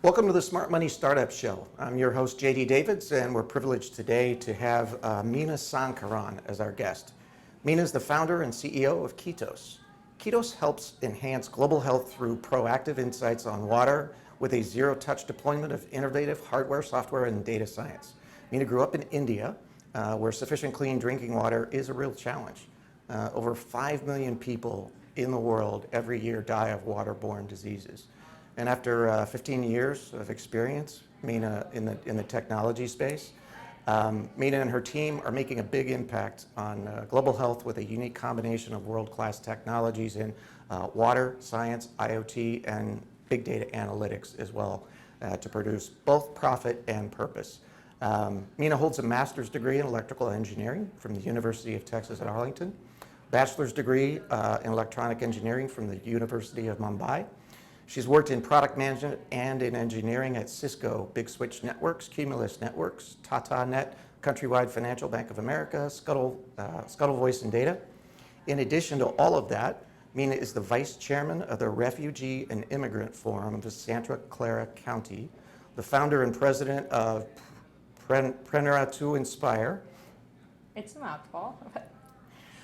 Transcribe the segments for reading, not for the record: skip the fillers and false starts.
Welcome to the Smart Money Startup Show. I'm your host, JD Davids, and we're privileged today to have Meenas Sankaran as our guest. Meena is the founder and CEO of KETOS. KETOS helps enhance global health through proactive insights on water with a zero-touch deployment of innovative hardware, software, and data science. Meena grew up in India, where sufficient clean drinking water is a real challenge. Over 5 million people in the world every year die of waterborne diseases. And after 15 years of experience, Meena in the technology space, Meena and her team are making a big impact on global health with a unique combination of world-class technologies in water, science, IoT, and big data analytics as well to produce both profit and purpose. Meena holds a master's degree in electrical engineering from the University of Texas at Arlington, bachelor's degree in electronic engineering from the University of Mumbai. She's worked in product management and in engineering at Cisco, Big Switch Networks, Cumulus Networks, Tata Net, Countrywide Financial, Bank of America, Scuttle Voice and Data. In addition to all of that, Meena is the vice chairman of the Refugee and Immigrant Forum of Santa Clara County, the founder and president of Preneur to Inspire. It's a mouthful, but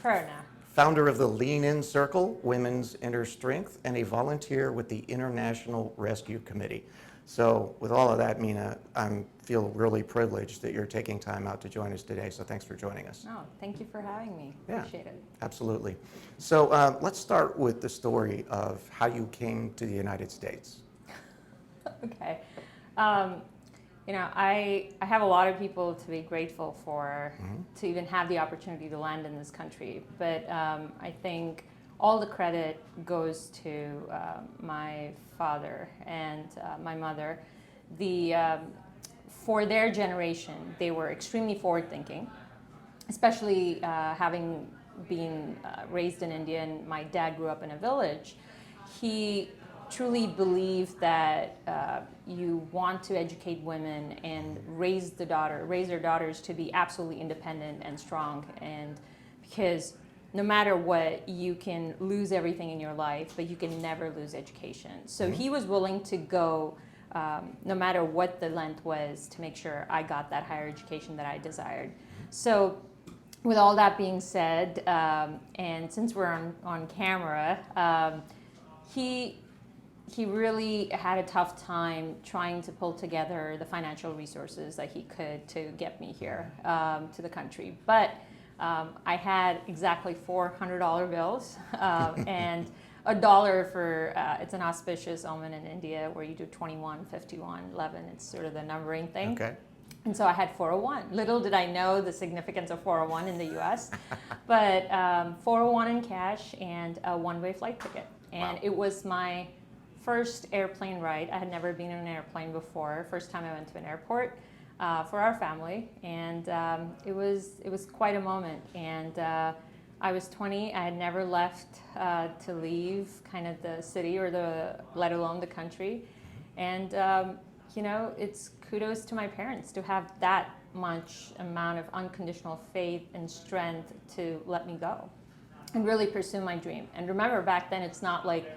Preneur. Founder of the Lean In Circle, Women's Inner Strength, and a volunteer with the International Rescue Committee. So with all of that, Meena, I feel really privileged that you're taking time out to join us today, so thanks for joining us. Oh, thank you for having me. Yeah, appreciate it. Absolutely. So let's start with the story of how you came to the United States. Okay. I have a lot of people to be grateful for, to even have the opportunity to land in this country. But I think all the credit goes to my father and my mother. For their generation, they were extremely forward-thinking, especially having been raised in India, and my dad grew up in a village. He truly believed that you want to educate women and raise their daughters to be absolutely independent and strong, and because no matter what, you can lose everything in your life, but you can never lose education. So he was willing to go no matter what the length was to make sure I got that higher education that I desired. So with all that being said, and since we're on camera, he really had a tough time trying to pull together the financial resources that he could to get me here to the country. But I had exactly $400 bills and $1 for, it's an auspicious omen in India where you do 21, 51, 11, it's sort of the numbering thing. Okay. And so I had 401. Little did I know the significance of 401 in the US, but 401 in cash and a one-way flight ticket. And It was my first airplane ride. I had never been in an airplane before. First time I went to an airport for our family, and it was quite a moment. And I was 20. I had never left to leave kind of the city or let alone the country. And it's kudos to my parents to have that much amount of unconditional faith and strength to let me go and really pursue my dream. And remember, back then, it's not like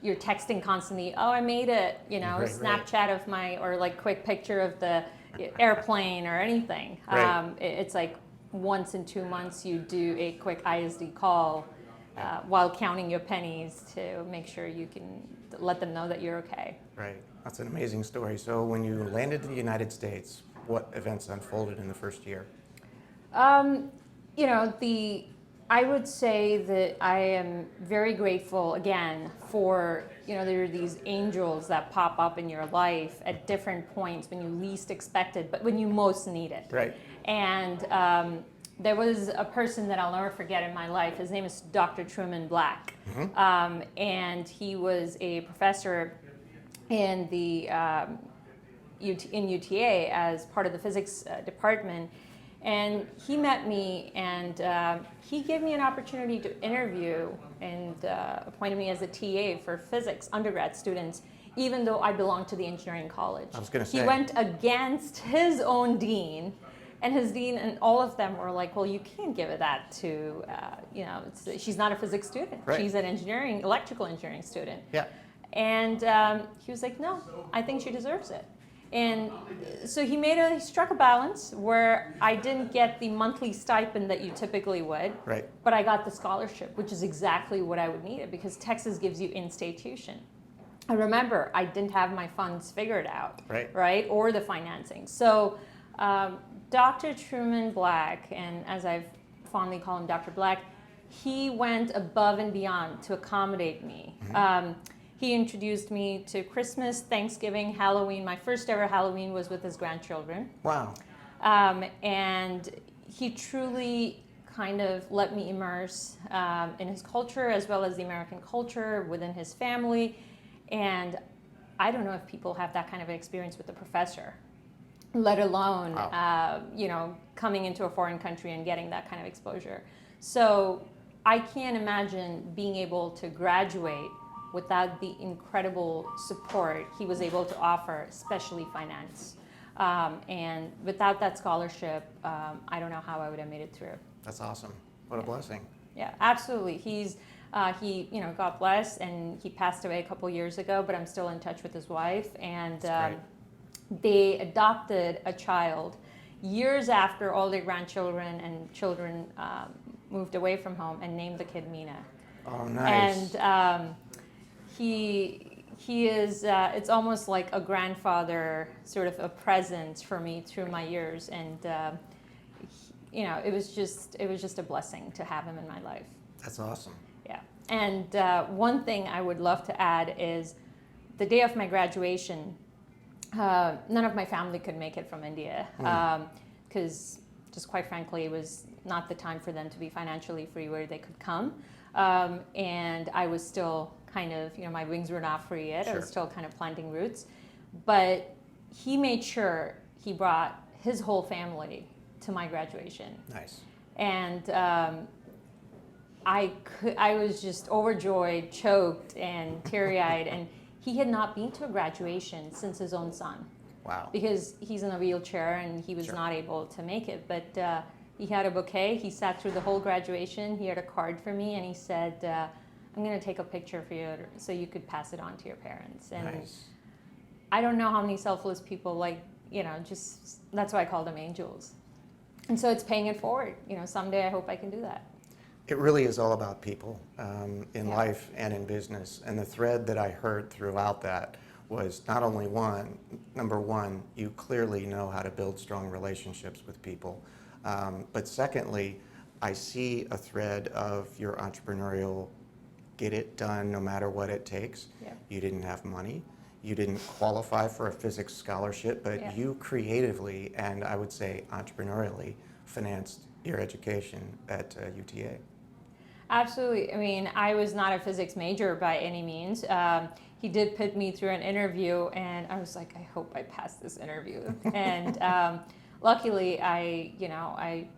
you're texting constantly, oh, I made it, Snapchat of or like quick picture of the airplane or anything. Right. It's like once in 2 months you do a quick ISD call while counting your pennies to make sure you can let them know that you're okay. Right. That's an amazing story. So when you landed in the United States, what events unfolded in the first year? I would say that I am very grateful, again, for, there are these angels that pop up in your life at different points when you least expect it, but when you most need it. Right. And there was a person that I'll never forget in my life. His name is Dr. Truman Black. And he was a professor in UTA as part of the physics department. And he met me, and he gave me an opportunity to interview and appointed me as a TA for physics undergrad students, even though I belonged to the engineering college. I was going to say. He went against his own dean, and his dean and all of them were like, well, you can't give it that to, she's not a physics student. Right. She's an electrical engineering student. Yeah. And he was like, no, I think she deserves it. And so he struck a balance where I didn't get the monthly stipend that you typically would, Right. but I got the scholarship, which is exactly what I would need because Texas gives you in-state tuition. I remember I didn't have my funds figured out, right, or the financing. So Dr. Truman Black, and as I've fondly called him Dr. Black, he went above and beyond to accommodate me. He introduced me to Christmas, Thanksgiving, Halloween. My first ever Halloween was with his grandchildren. Wow. And he truly kind of let me immerse in his culture as well as the American culture within his family. And I don't know if people have that kind of experience with a professor, let alone, coming into a foreign country and getting that kind of exposure. So I can't imagine being able to graduate without the incredible support he was able to offer, especially finance. And without that scholarship, I don't know how I would have made it through. That's awesome. What a blessing. Yeah, absolutely. He God bless, and he passed away a couple years ago, but I'm still in touch with his wife. And they adopted a child years after all their grandchildren and children moved away from home and named the kid Meena. Oh, nice. And he is, it's almost like a grandfather, sort of a presence for me through my years. And, it was just a blessing to have him in my life. That's awesome. Yeah. And one thing I would love to add is the day of my graduation, none of my family could make it from India because just quite frankly, it was not the time for them to be financially free where they could come. And I was still kind of, my wings were not free yet. Sure. I was still kind of planting roots. But he made sure he brought his whole family to my graduation. Nice. And I was just overjoyed, choked, and teary-eyed. And he had not been to a graduation since his own son. Wow. Because he's in a wheelchair and he was not able to make it. But he had a bouquet. He sat through the whole graduation. He had a card for me, and he said, I'm going to take a picture for you so you could pass it on to your parents. And nice. I don't know how many selfless people, just that's why I call them angels. And so it's paying it forward. Someday I hope I can do that. It really is all about people in life and in business. And the thread that I heard throughout that was not only number one, you clearly know how to build strong relationships with people. But secondly, I see a thread of your entrepreneurial get it done no matter what it takes. Yeah. You didn't have money. You didn't qualify for a physics scholarship, but you creatively and I would say entrepreneurially financed your education at UTA. Absolutely. I mean, I was not a physics major by any means. He did put me through an interview, and I was like, I hope I pass this interview. And luckily, I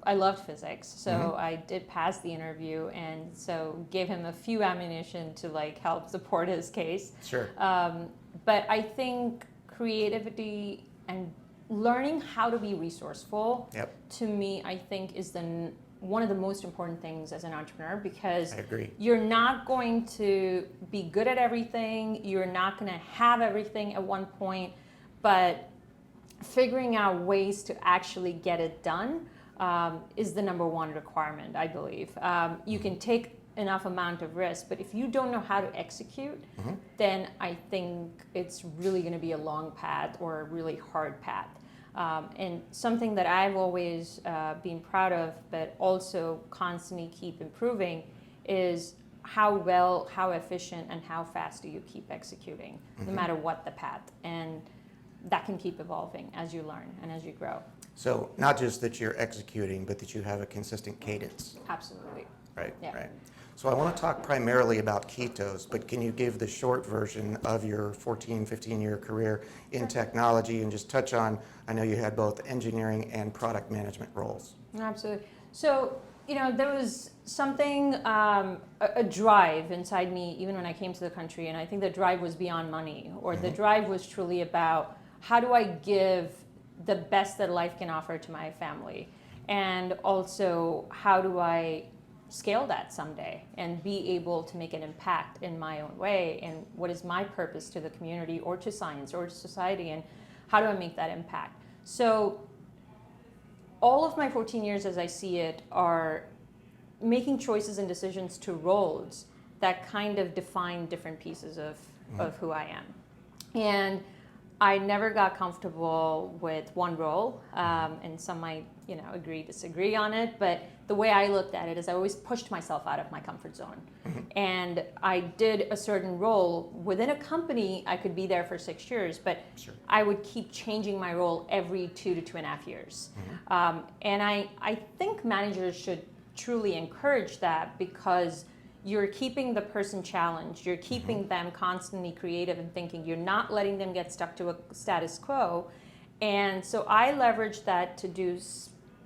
loved physics, so I did pass the interview, and so gave him a few ammunition to help support his case. Sure. But I think creativity and learning how to be resourceful, to me, I think is one of the most important things as an entrepreneur, because I agree. You're not going to be good at everything. You're not going to have everything at one point, but figuring out ways to actually get it done is the number one requirement, I believe. You can take enough amount of risk, but if you don't know how to execute, then I think it's really going to be a long path or a really hard path. And something that I've always been proud of, but also constantly keep improving, is how efficient and how fast do you keep executing, no matter what the path. And that can keep evolving as you learn and as you grow. So not just that you're executing, but that you have a consistent cadence. Absolutely. Right, yeah. Right. So I want to talk primarily about KETOS, but can you give the short version of your 14, 15-year career in technology and just touch on, I know you had both engineering and product management roles. Absolutely. So, there was something, a drive inside me even when I came to the country, and I think the drive was beyond money, or the drive was truly about how do I give the best that life can offer to my family, and also how do I scale that someday and be able to make an impact in my own way, and what is my purpose to the community or to science or to society, and how do I make that impact? So all of my 14 years as I see it are making choices and decisions to roles that kind of define different pieces of who I am. And I never got comfortable with one role, and some might, agree, disagree on it, but the way I looked at it is I always pushed myself out of my comfort zone. And I did a certain role within a company. I could be there for 6 years, but Sure. I would keep changing my role every 2 to 2.5 years. And I think managers should truly encourage that, because you're keeping the person challenged, you're keeping them constantly creative and thinking, you're not letting them get stuck to a status quo. And so I leveraged that to do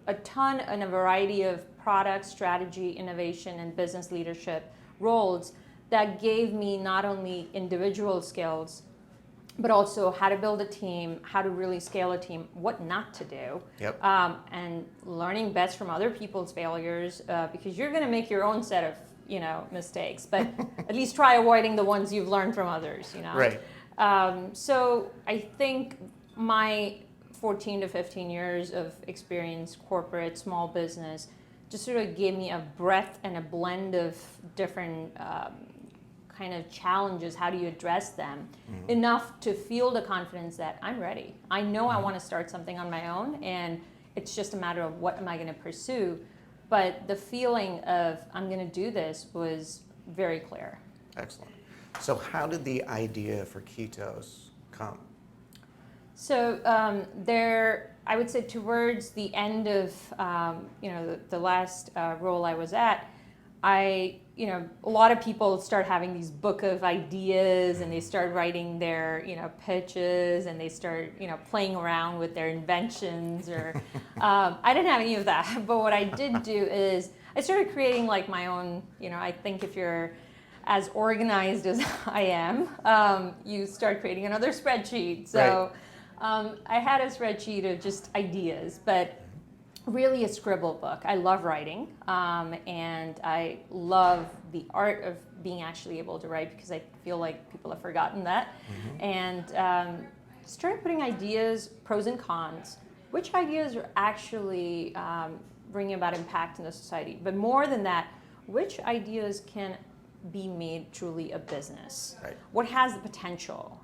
a ton and a variety of product, strategy, innovation, and business leadership roles that gave me not only individual skills, but also how to build a team, how to really scale a team, what not to do, and learning best from other people's failures, because you're going to make your own set of mistakes, but at least try avoiding the ones you've learned from others. Right. So I think my 14 to 15 years of experience, corporate, small business, just sort of gave me a breadth and a blend of different kind of challenges. How do you address them? Enough to feel the confidence that I'm ready. I know I want to start something on my own, and it's just a matter of what am I going to pursue. But the feeling of I'm going to do this was very clear. Excellent. So how did the idea for KETOS come? So I would say towards the end of the last role I was at, a lot of people start having these book of ideas, and they start writing their pitches, and they start playing around with their inventions. Or I didn't have any of that, but what I did do is I started creating like my own. I think if you're as organized as I am, you start creating another spreadsheet. So I had a spreadsheet of just ideas, but really a scribble book. I love writing, and I love the art of being actually able to write, because I feel like people have forgotten that. And started putting ideas, pros and cons, which ideas are actually bringing about impact in the society. But more than that, which ideas can be made truly a business? Right. What has the potential?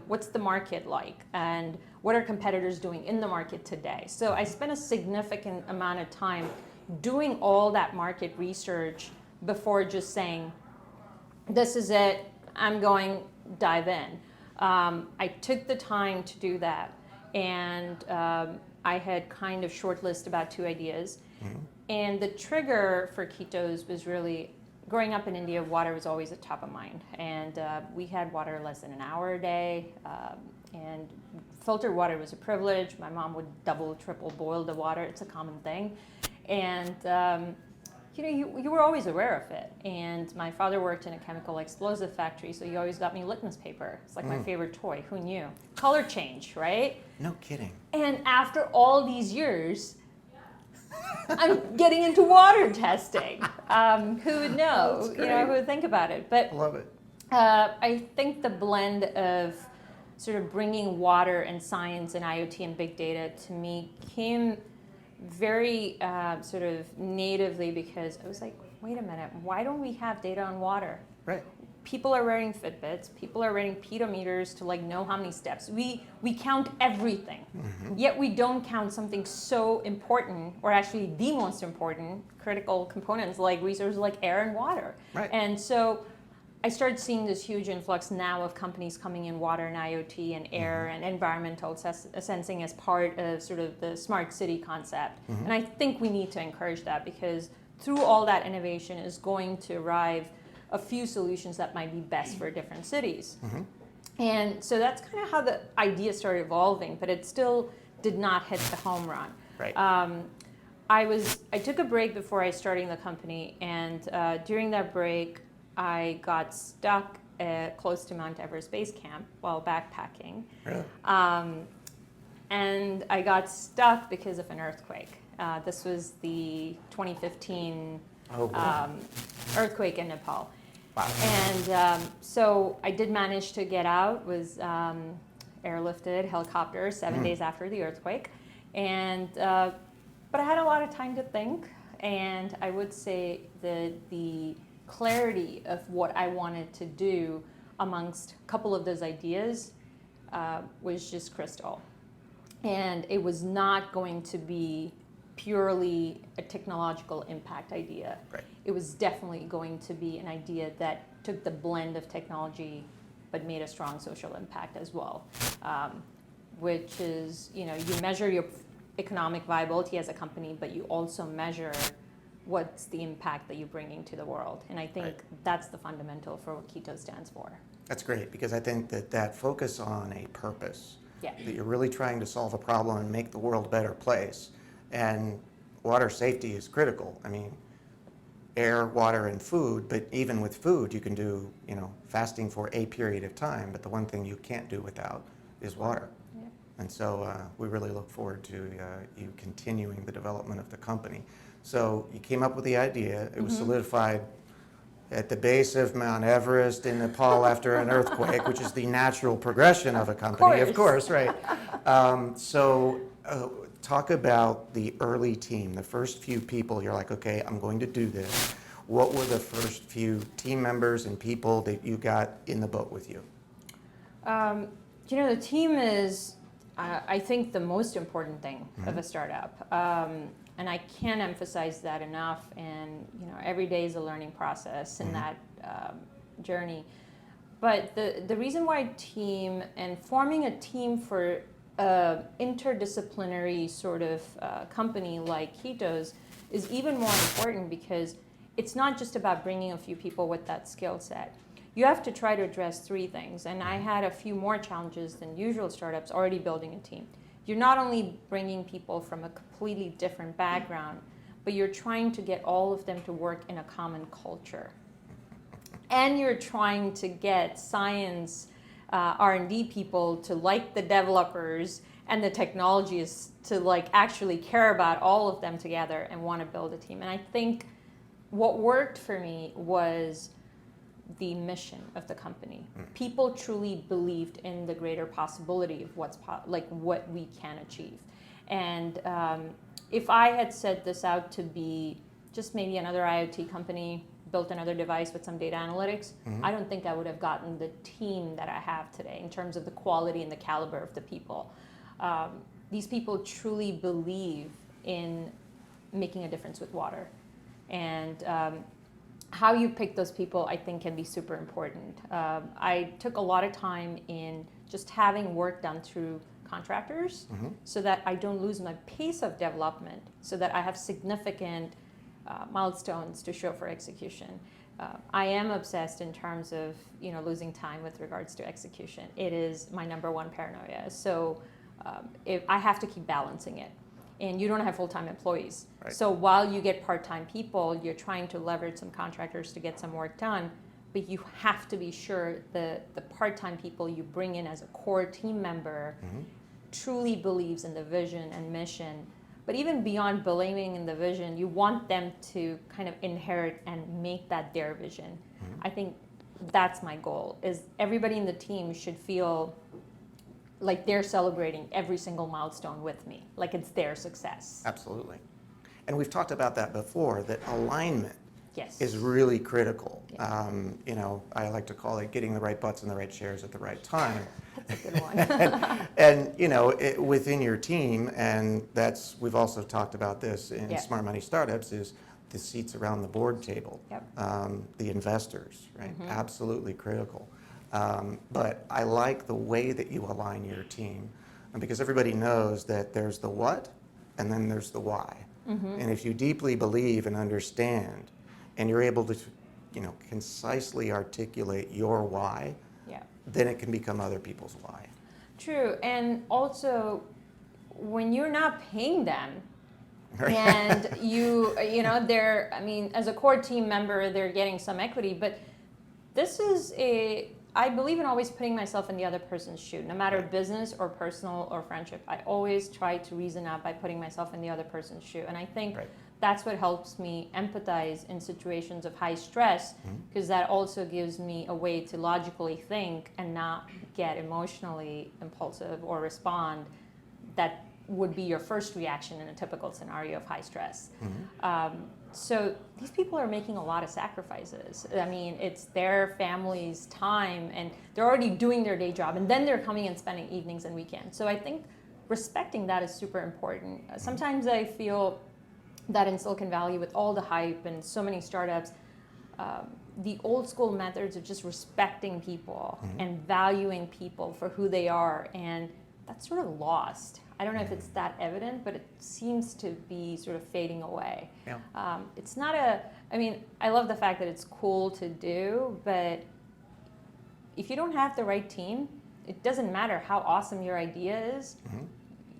What's the market like? And what are competitors doing in the market today? So I spent a significant amount of time doing all that market research before just saying, this is it, I'm going dive in. I took the time to do that, and I had kind of shortlisted about 2 ideas. And the trigger for KETOS was really, growing up in India, water was always at top of mind. And we had water less than an hour a day. And filtered water was a privilege. My mom would double, triple boil the water. It's a common thing. And you were always aware of it. And my father worked in a chemical explosive factory, so he always got me litmus paper. It's like my favorite toy. Who knew? Color change, right? No kidding. And after all these years, I'm getting into water testing. Who would know? Who would think about it? But Love it. I think the blend of sort of bringing water and science and IoT and big data to me came very sort of natively, because I was like, wait a minute, why don't we have data on water? Right. People are wearing Fitbits, people are wearing pedometers to know how many steps. We count everything, yet we don't count something so important, or actually the most important critical components like resources like air and water. Right. And so I started seeing this huge influx now of companies coming in water and IoT and air and environmental sensing as part of sort of the smart city concept. And I think we need to encourage that, because through all that innovation is going to arrive a few solutions that might be best for different cities. And so that's kind of how the idea started evolving, but it still did not hit the home run. Right. I took a break before I starting the company, and during that break, I got stuck close to Mount Everest Base Camp while backpacking. Really? And I got stuck because of an earthquake. This was the 2015 Oh, wow. earthquake in Nepal. Wow. And so I did manage to get out, was airlifted, helicopter, 7 days after the earthquake. And, but I had a lot of time to think. And I would say that the clarity of what I wanted to do amongst a couple of those ideas was just crystal. And it was not going to be purely a technological impact idea. Right. It was definitely going to be an idea that took the blend of technology but made a strong social impact as well, which is, you measure your economic viability as a company, but you also measure what's the impact that you're bringing to the world. And I think that's the fundamental for what KETOS stands for. That's great, because I think that focus on a purpose, Yeah. that you're really trying to solve a problem and make the world a better place. And water safety is critical. I mean, air, water, and food, but even with food, you can do, fasting for a period of time, but the one thing you can't do without is water. Yeah. And so we really look forward to you continuing the development of the company. So you came up with the idea, it was solidified at the base of Mount Everest in Nepal after an earthquake, which is the natural progression of a company, of course, right? Talk about the early team, the first few people. You're like, okay, I'm going to do this. What were the first few team members and people that you got in the boat with you? The team is, I think, the most important thing of a startup. And I can't emphasize that enough. And every day is a learning process in that journey. But the reason why team and forming a team for interdisciplinary sort of company like KETOS is even more important, because it's not just about bringing a few people with that skill set. You have to try to address three things. And I had a few more challenges than usual startups already building a team. You're not only bringing people from a completely different background, but you're trying to get all of them to work in a common culture. And you're trying to get science, R&D people to like the developers and the technologists to actually care about all of them together and want to build a team. And I think what worked for me was the mission of the company. People truly believed in the greater possibility of what we can achieve. And if I had set this out to be just maybe another IoT company, built another device with some data analytics, I don't think I would have gotten the team that I have today in terms of the quality and the caliber of the people. These people truly believe in making a difference with water. And how you pick those people, I think, can be super important. I took a lot of time in just having work done through contractors so that I don't lose my pace of development, so that I have significant milestones to show for execution. I am obsessed in terms of losing time with regards to execution. It is my number one paranoia. So if I have to keep balancing it. And you don't have full-time employees. Right. So while you get part-time people, you're trying to leverage some contractors to get some work done, but you have to be sure the part-time people you bring in as a core team member truly believes in the vision and mission. But even beyond believing in the vision, you want them to kind of inherit and make that their vision. I think that's my goal, is everybody in the team should feel like they're celebrating every single milestone with me, like it's their success. Absolutely. And we've talked about that before, that alignment Yes. is really critical. Yeah. I like to call it getting the right butts in the right chairs at the right time. That's a good one. and within your team, and we've also talked about this in Yeah. Smart Money Startups, is the seats around the board table, Yep. the investors, right? Absolutely critical. But I like the way that you align your team, because everybody knows that there's the what and then there's the why. And if you deeply believe and understand, and you're able to concisely articulate your why, Yeah. then it can become other people's why. True. And also, when you're not paying them, and they're, as a core team member, they're getting some equity, but this is I believe in always putting myself in the other person's shoe, no matter business or personal or friendship. I always try to reason out by putting myself in the other person's shoe. And I think that's what helps me empathize in situations of high stress, because that also gives me a way to logically think and not get emotionally impulsive or respond that would be your first reaction in a typical scenario of high stress. So these people are making a lot of sacrifices. I mean, it's their family's time, and they're already doing their day job, and then they're coming and spending evenings and weekends. So I think respecting that is super important. Sometimes I feel that in Silicon Valley, with all the hype and so many startups, the old school methods of just respecting people and valuing people for who they are, and that's sort of lost. I don't know if it's that evident, but it seems to be sort of fading away. Yeah. It's not I mean, I love the fact that it's cool to do, but if you don't have the right team, it doesn't matter how awesome your idea is,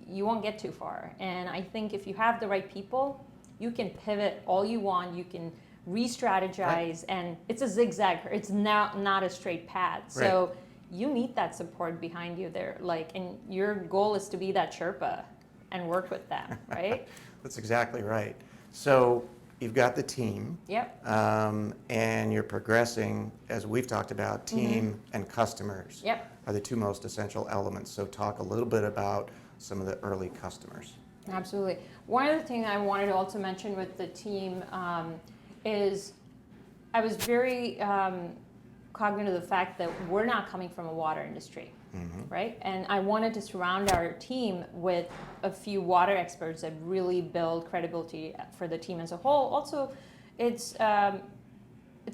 you won't get too far. And I think if you have the right people, you can pivot all you want, you can re-strategize, and it's a zigzag, it's not a straight path. So you need that support behind you there, and your goal is to be that Sherpa and work with them, right? That's exactly right. So you've got the team. Yep. And you're progressing, as we've talked about, team and customers are the two most essential elements. So talk a little bit about some of the early customers. Absolutely. One of the things I wanted to also mention with the team is I was very cognizant of the fact that we're not coming from a water industry, right? And I wanted to surround our team with a few water experts that really build credibility for the team as a whole. Also, it's an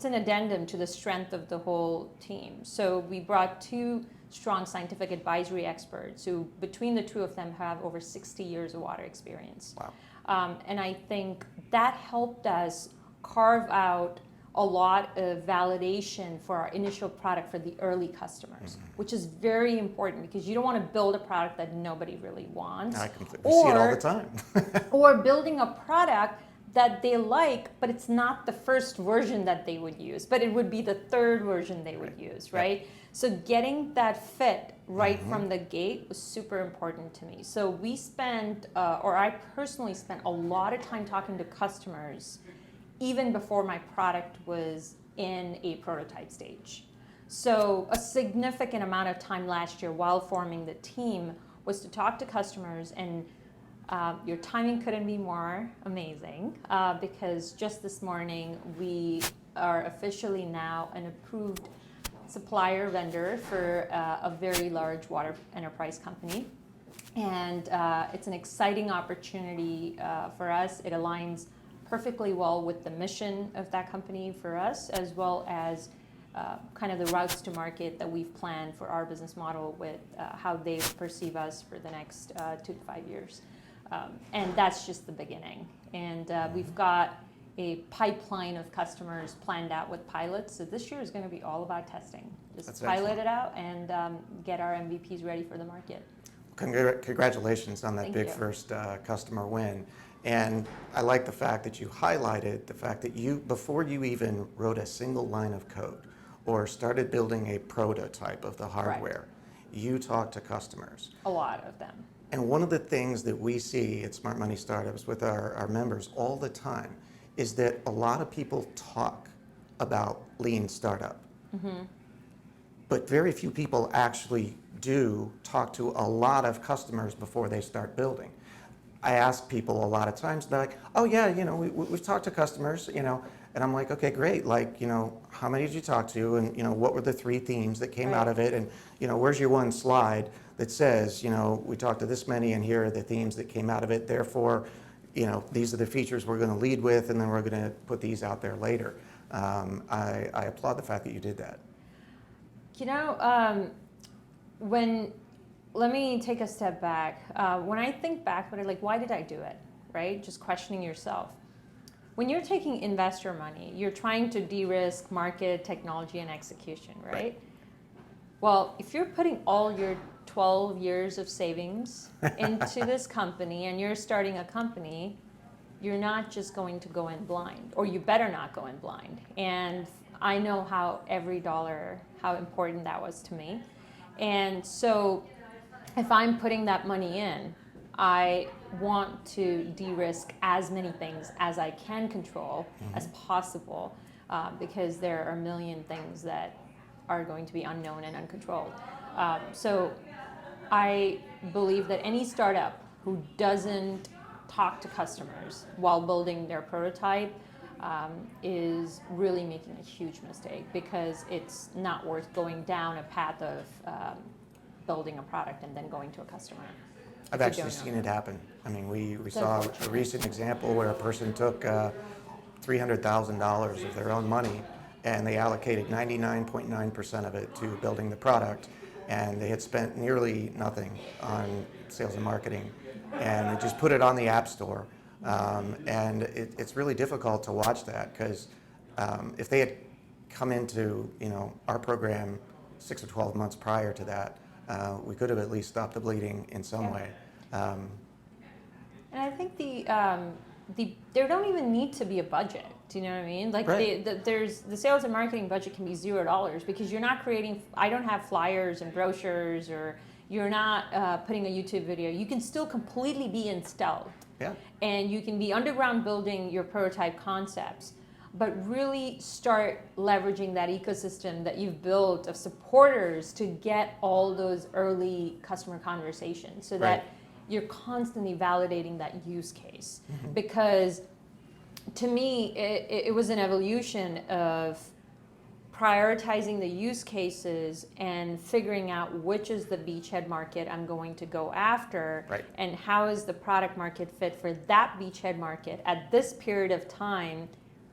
addendum to the strength of the whole team. So we brought two strong scientific advisory experts who, between the two of them, have over 60 years of water experience. Wow. And I think that helped us carve out a lot of validation for our initial product for the early customers, which is very important, because you don't want to build a product that nobody really wants. I completely see it all the time. Or building a product that they like, but it's not the first version that they would use, but it would be the third version they would use, right? Yep. So getting that fit right from the gate was super important to me. So we spent, or I personally spent a lot of time talking to customers even before my product was in a prototype stage. So a significant amount of time last year while forming the team was to talk to customers, and your timing couldn't be more amazing, because just this morning we are officially now an approved supplier vendor for a very large water enterprise company. And it's an exciting opportunity for us. It aligns perfectly well with the mission of that company for us, as well as kind of the routes to market that we've planned for our business model with how they perceive us for the next 2 to 5 years. And that's just the beginning. And we've got a pipeline of customers planned out with pilots. So this year is going to be all about testing. Just That's pilot excellent. it out and get our MVPs ready for the market. Congratulations on that Thank big you. first customer win. And I like the fact that you highlighted the fact that you, before you even wrote a single line of code or started building a prototype of the hardware, you talked to customers. A lot of them. And one of the things that we see at Smart Money Startups with our members all the time is that a lot of people talk about lean startup, but very few people actually do talk to a lot of customers before they start building. I ask people a lot of times, they're like, oh yeah, we've talked to customers, and I'm like, okay, great, how many did you talk to, and what were the 3 themes that came out of it, and where's your one slide that says, we talked to this many, and here are the themes that came out of it, therefore, these are the features we're going to lead with, and then we're going to put these out there later. I applaud the fact that you did that. Let me take a step back. When I think back, why did I do it, right? Just questioning yourself. When you're taking investor money, you're trying to de-risk market, technology, and execution, right? Well, if you're putting all your 12 years of savings into this company and you're starting a company, you're not just going to go in blind, or you better not go in blind. And I know how every dollar, how important that was to me. And so if I'm putting that money in, I want to de-risk as many things as I can control as possible, because there are a million things that are going to be unknown and uncontrolled. So I believe that any startup who doesn't talk to customers while building their prototype is really making a huge mistake, because it's not worth going down a path of building a product and then going to a customer. I've actually seen it happen. I mean, we saw a recent example where a person took $300,000 of their own money, and they allocated 99.9% of it to building the product, and they had spent nearly nothing on sales and marketing, and they just put it on the App Store. And it's really difficult to watch that, because if they had come into our program 6 or 12 months prior to that, we could have at least stopped the bleeding in some way. And I think there don't even need to be a budget. Do you know what I mean? Like right. there's the sales and marketing budget can be $0, because you're not creating. I don't have flyers and brochures, or you're not putting a YouTube video. You can still completely be in stealth. Yeah. And you can be underground building your prototype concepts, but really start leveraging that ecosystem that you've built of supporters to get all those early customer conversations, so that you're constantly validating that use case. Because to me, it was an evolution of prioritizing the use cases and figuring out which is the beachhead market I'm going to go after, and how is the product market fit for that beachhead market at this period of time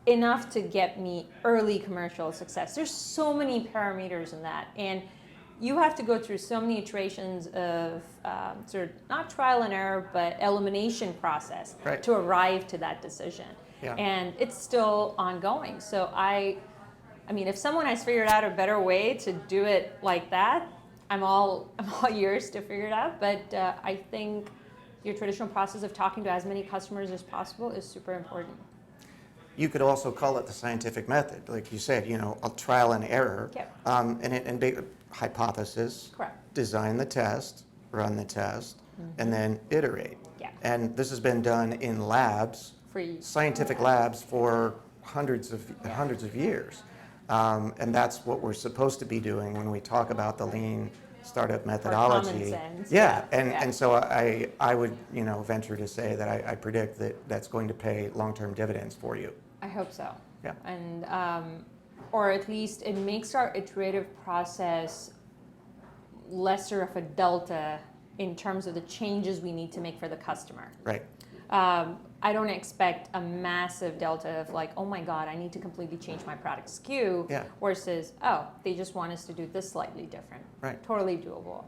enough to get me early commercial success. There's so many parameters in that, and you have to go through so many iterations of sort of not trial and error, but elimination process to arrive to that decision. And it's still ongoing. So I mean, if someone has figured out a better way to do it like that, I'm all yours to figure it out. But I think your traditional process of talking to as many customers as possible is super important. You could also call it the scientific method, like you said, a trial and error, and big hypothesis, design the test, run the test, and then iterate. And this has been done in labs, scientific labs, for hundreds of years. And that's what we're supposed to be doing when we talk about the lean startup methodology. And so I would venture to say that I predict that that's going to pay long-term dividends for you. I hope so. And or at least it makes our iterative process lesser of a delta in terms of the changes we need to make for the customer. I don't expect a massive delta of like, oh my God, I need to completely change my product SKU, versus, oh, they just want us to do this slightly different. Totally doable.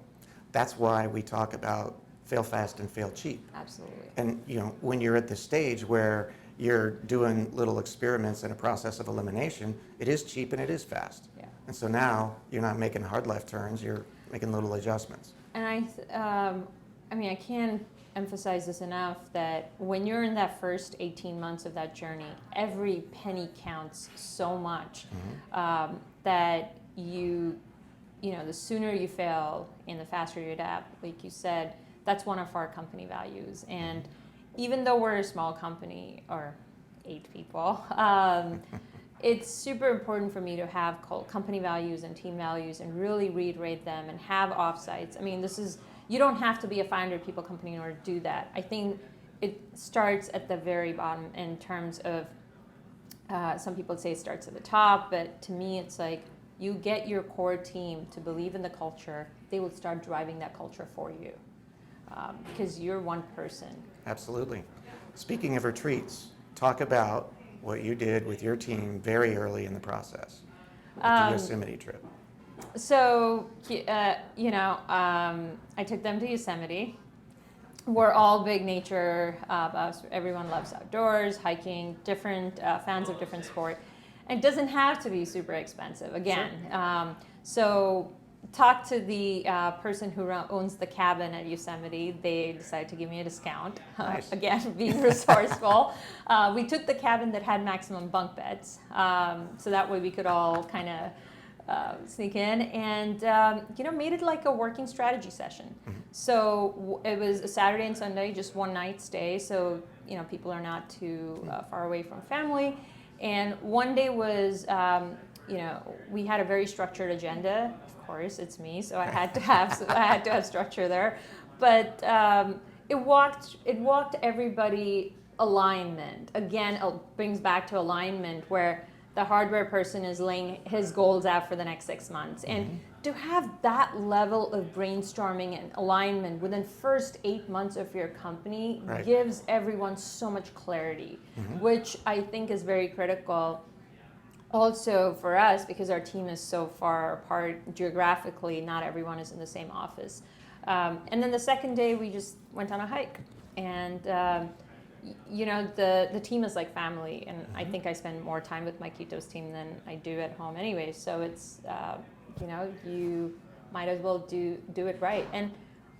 That's why we talk about fail fast and fail cheap. Absolutely. And when you're at the stage where you're doing little experiments in a process of elimination, it is cheap and it is fast. And so now you're not making hard left turns, you're making little adjustments. And I mean, I can't emphasize this enough, that when you're in that first 18 months of that journey, every penny counts so much, that the sooner you fail and the faster you adapt. Like you said, that's one of our company values. And even though we're a small company, or 8 people, it's super important for me to have company values and team values and really reiterate them and have offsites. I mean, you don't have to be a 500 people company in order to do that. I think it starts at the very bottom in terms of, some people say it starts at the top, but to me it's like, you get your core team to believe in the culture, they will start driving that culture for you, because you're one person. Absolutely. Speaking of retreats, talk about what you did with your team very early in the process, with the Yosemite trip. So, I took them to Yosemite. We're all big nature buffs. Everyone loves outdoors, hiking, different fans of different sport. And it doesn't have to be super expensive, again. So talked to the person who owns the cabin at Yosemite. They decided to give me a discount. Again, being resourceful. We took the cabin that had maximum bunk beds. So that way we could all kind of sneak in, and made it like a working strategy session. So it was a Saturday and Sunday, just one night stay. So people are not too far away from family. And one day was, we had a very structured agenda. Of course, it's me, so I had to have structure there. But it walked everybody alignment. Again, it brings back to alignment where the hardware person is laying his goals out for the next 6 months. And to have that level of brainstorming and alignment within first 8 months of your company gives everyone so much clarity, which I think is very critical. Also for us, because our team is so far apart geographically, not everyone is in the same office. And then the second day, we just went on a hike. And the team is like family, and I think I spend more time with my KETOS team than I do at home anyway. So it's, you might as well do it right. And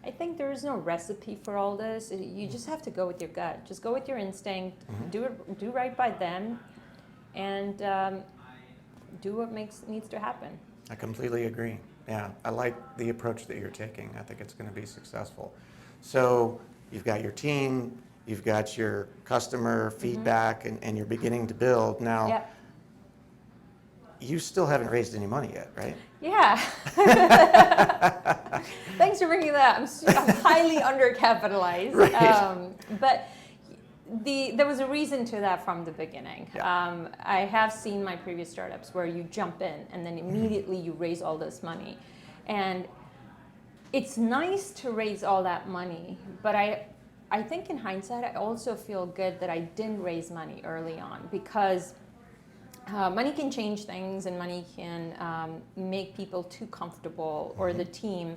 I think there is no recipe for all this. You just have to go with your gut. Just go with your instinct. Do right by them, and do what needs to happen. I completely agree. Yeah, I like the approach that you're taking. I think it's going to be successful. So you've got your team, you've got your customer feedback, and you're beginning to build. Now, you still haven't raised any money yet, right? Yeah. Thanks for bringing that up. I'm highly undercapitalized. Right. But there was a reason to that from the beginning. Yeah. I have seen my previous startups where you jump in and then immediately you raise all this money. And it's nice to raise all that money, but I think in hindsight, I also feel good that I didn't raise money early on, because money can change things, and money can make people too comfortable, or the team,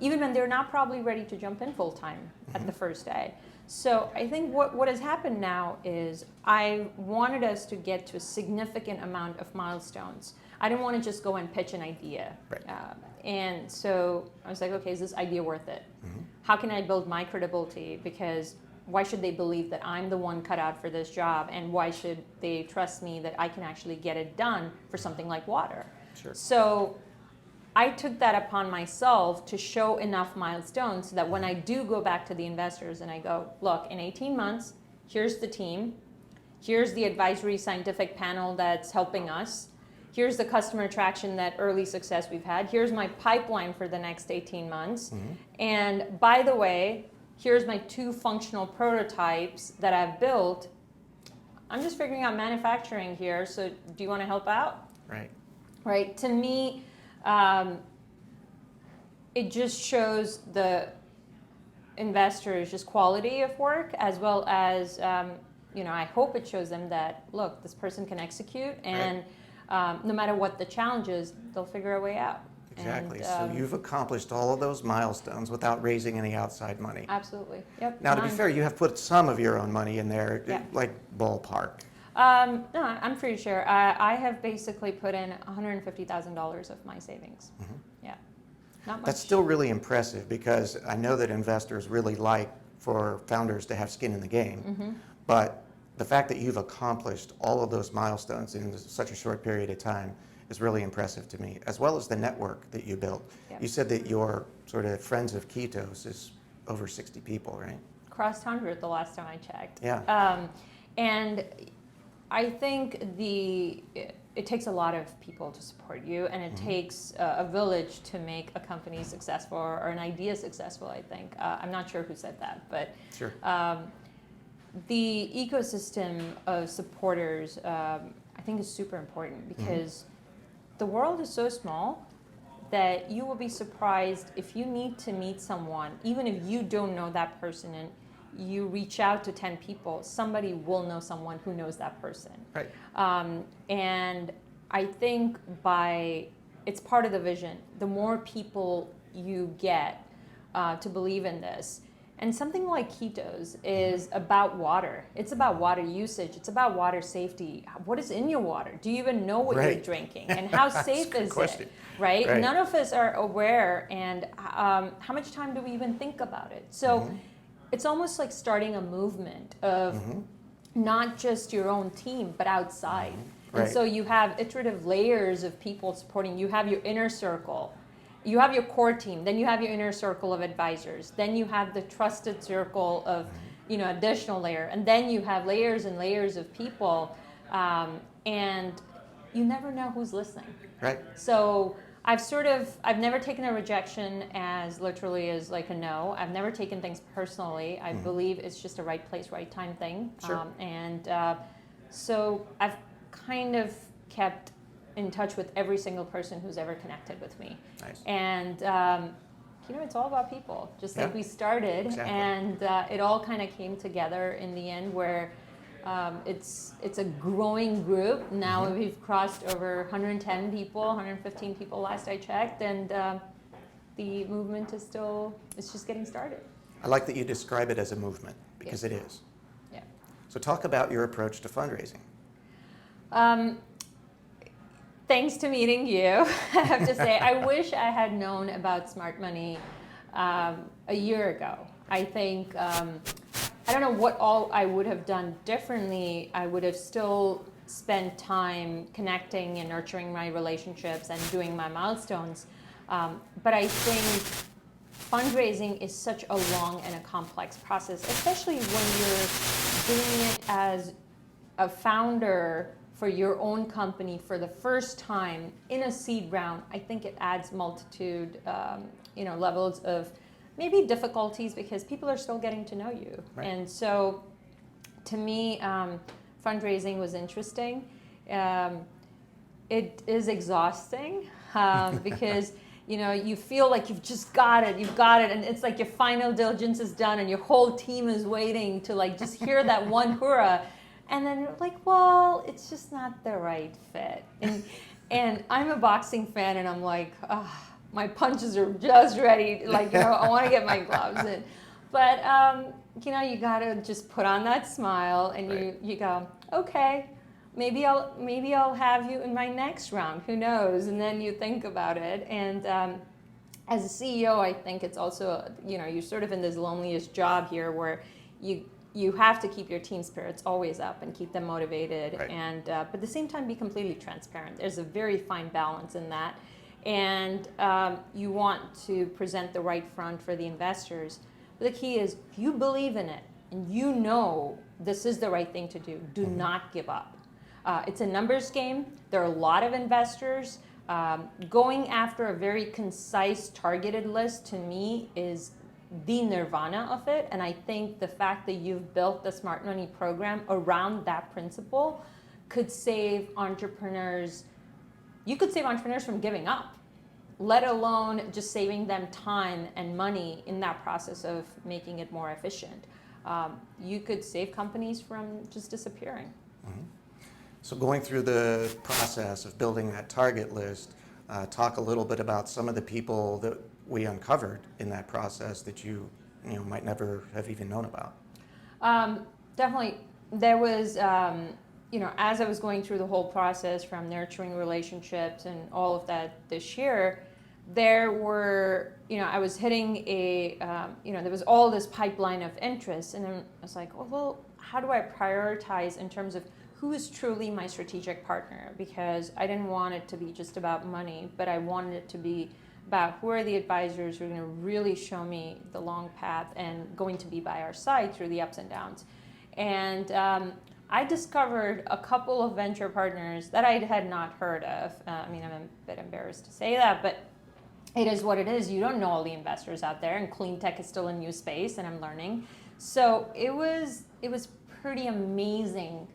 even when they're not probably ready to jump in full time at the first day. So I think what has happened now is I wanted us to get to a significant amount of milestones. I didn't want to just go and pitch an idea. Right. And so I was like, okay, is this idea worth it? How can I build my credibility? Because why should they believe that I'm the one cut out for this job? And why should they trust me that I can actually get it done for something like water? Sure. So I took that upon myself to show enough milestones so that when I do go back to the investors and I go, look, in 18 months, here's the team, here's the advisory scientific panel that's helping us, here's the customer traction, that early success we've had, here's my pipeline for the next 18 months, and by the way, here's my 2 functional prototypes that I've built. I'm just figuring out manufacturing here, so do you want to help out? Right. Right. To me, it just shows the investors just quality of work, as well as, I hope it shows them that, look, this person can execute, and no matter what the challenge is, they'll figure a way out. Exactly. And, so you've accomplished all of those milestones without raising any outside money. Absolutely. Yep. Now, to be fair, you have put some of your own money in there, like ballpark. No, I'm pretty sure. I have basically put in $150,000 of my savings. Yeah, not much. That's still really impressive, because I know that investors really like for founders to have skin in the game. But the fact that you've accomplished all of those milestones in such a short period of time is really impressive to me, as well as the network that you built. Yep. You said that your sort of Friends of KETOS is over 60 people, right? Crossed 100 the last time I checked. Yeah. And I think it takes a lot of people to support you, and it takes a village to make a company successful, or an idea successful, I think. I'm not sure who said that, but Sure. The ecosystem of supporters, I think, is super important, because the world is so small that you will be surprised if you need to meet someone, even if you don't know that person, and you reach out to 10 people, somebody will know someone who knows that person. Right. And I think it's part of the vision. The more people you get to believe in this, and something like KETOS is about water. It's about water usage. It's about water safety. What is in your water? Do you even know what you're drinking? And how safe is it? Right? None of us are aware. And how much time do we even think about it? So it's almost like starting a movement of not just your own team, but outside. And Right. so you have iterative layers of people supporting. You have your inner circle. You have your core team. Then you have your inner circle of advisors. Then you have the trusted circle of, additional layer. And then you have layers and layers of people. And you never know who's listening. Right. So I've never taken a rejection as literally as like a no. I've never taken things personally. I believe it's just a right place, right time thing. Sure. So I've kind of kept in touch with every single person who's ever connected with me. Nice. And, it's all about people, just like Yeah. we started. Exactly. And it all kind of came together in the end where it's a growing group. Now we've crossed over 110 people, 115 people last I checked, and the movement is it's just getting started. I like that you describe it as a movement, because Yeah. it is. Yeah. So talk about your approach to fundraising. Thanks to meeting you, I have to say, I wish I had known about Smart Money a year ago. I think, I don't know what all I would have done differently. I would have still spent time connecting and nurturing my relationships and doing my milestones. But I think fundraising is such a long and a complex process, especially when you're doing it as a founder for your own company for the first time in a seed round. I think it adds multitude, levels of maybe difficulties because people are still getting to know you. Right. And so to me, fundraising was interesting. It is exhausting because you feel like you've just got it, and it's like your final diligence is done and your whole team is waiting to like just hear that one hurrah. And then you're like, well, it's just not the right fit. And I'm a boxing fan, and I'm like, my punches are just ready. Like, I want to get my gloves in. But, you got to just put on that smile, and Right. you go, okay, maybe I'll have you in my next round. Who knows? And then you think about it. And as a CEO, I think it's also, you're sort of in this loneliest job here where you have to keep your team spirits always up and keep them motivated, Right. and but at the same time be completely transparent. There's a very fine balance in that, and you want to present the right front for the investors. But the key is, if you believe in it and this is the right thing to do not give up. It's a numbers game. There are a lot of investors. Going after a very concise, targeted list to me is the nirvana of it. And I think the fact that you've built the Smart Money program around that principle could save entrepreneurs. You could save entrepreneurs from giving up, let alone just saving them time and money in that process of making it more efficient. You could save companies from just disappearing. Mm-hmm. So going through the process of building that target list, talk a little bit about some of the people that we uncovered in that process that you might never have even known about. Definitely, there was, as I was going through the whole process from nurturing relationships and all of that this year, there were, I was hitting there was all this pipeline of interest, and then I was like, well, how do I prioritize in terms of who is truly my strategic partner? Because I didn't want it to be just about money, but I wanted it to be about who are the advisors who are going to really show me the long path and going to be by our side through the ups and downs. And I discovered a couple of venture partners that I had not heard of. I'm a bit embarrassed to say that, but it is what it is. You don't know all the investors out there, and clean tech is still a new space, and I'm learning. So it was pretty amazing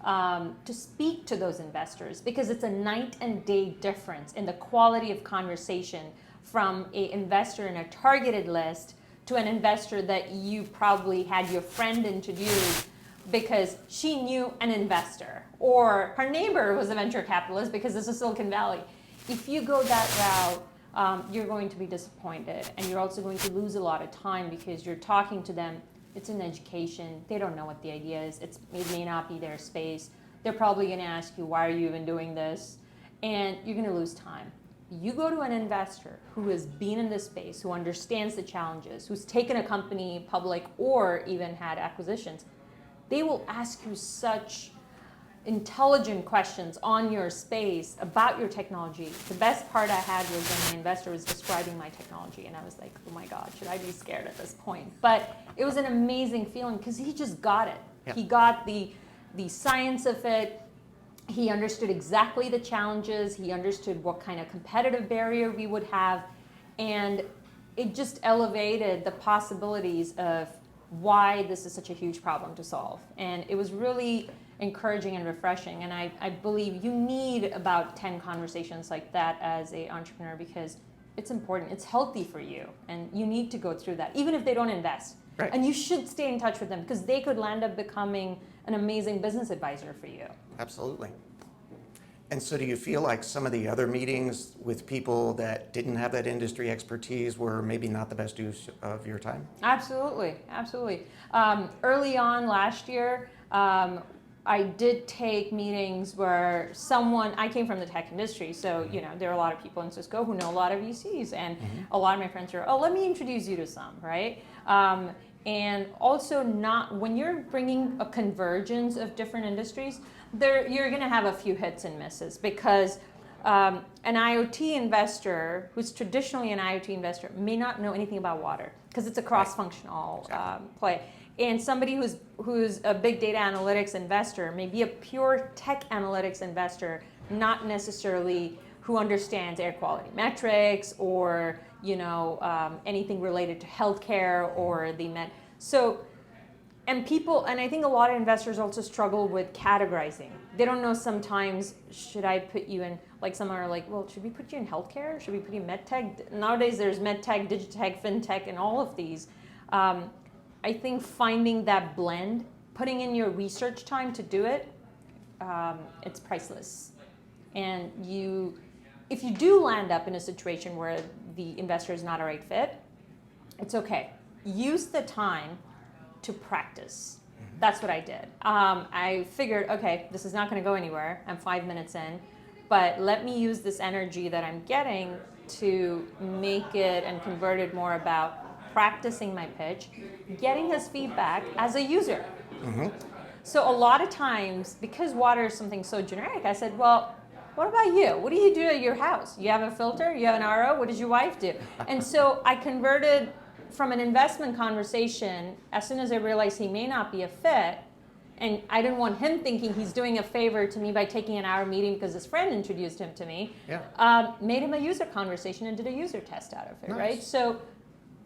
to speak to those investors, because it's a night and day difference in the quality of conversation from an investor in a targeted list to an investor that you probably had your friend introduce because she knew an investor, or her neighbor was a venture capitalist because this is Silicon Valley. If you go that route, you're going to be disappointed, and you're also going to lose a lot of time because you're talking to them. It's an education. They don't know what the idea is. It may not be their space. They're probably going to ask you, why are you even doing this? And you're going to lose time. You go to an investor who has been in this space, who understands the challenges, who's taken a company public or even had acquisitions. They will ask you such intelligent questions on your space about your technology. The best part I had was when the investor was describing my technology, and I was like, oh my God, should I be scared at this point? But it was an amazing feeling because he just got it. Yeah. He got the science of it. He understood exactly the challenges. He understood what kind of competitive barrier we would have. And it just elevated the possibilities of why this is such a huge problem to solve. And it was really encouraging and refreshing. And I believe you need about 10 conversations like that as an entrepreneur because it's important. It's healthy for you. And you need to go through that, even if they don't invest. Right. And you should stay in touch with them because they could land up becoming an amazing business advisor for you. Absolutely. And so do you feel like some of the other meetings with people that didn't have that industry expertise were maybe not the best use of your time? Absolutely, absolutely. Early on last year, I did take meetings where I came from the tech industry, so there are a lot of people in Cisco who know a lot of VCs, and a lot of my friends are, let me introduce you to some, right? And also when you're bringing a convergence of different industries, you're going to have a few hits and misses because an IoT investor who's traditionally an IoT investor may not know anything about water because it's a cross-functional play. And somebody who's a big data analytics investor may be a pure tech analytics investor, not necessarily who understands air quality metrics or anything related to healthcare or and I think a lot of investors also struggle with categorizing. They don't know sometimes, should I put you in, like some are like, well, should we put you in healthcare? Should we put you in medtech? Nowadays there's medtech, digitech, fintech, and all of these. I think finding that blend, putting in your research time to do it, it's priceless. And if you do land up in a situation where the investor is not a right fit, it's okay. Use the time to practice. That's what I did. I figured, okay, this is not going to go anywhere. I'm 5 minutes in, but let me use this energy that I'm getting to make it and convert it more about practicing my pitch, getting his feedback as a user. So a lot of times, because water is something so generic, I said, well, what about you? What do you do at your house? You have a filter? You have an RO? What does your wife do? And so I converted from an investment conversation, as soon as I realized he may not be a fit, and I didn't want him thinking he's doing a favor to me by taking an hour meeting because his friend introduced him to me, made him a user conversation and did a user test out of it, right? So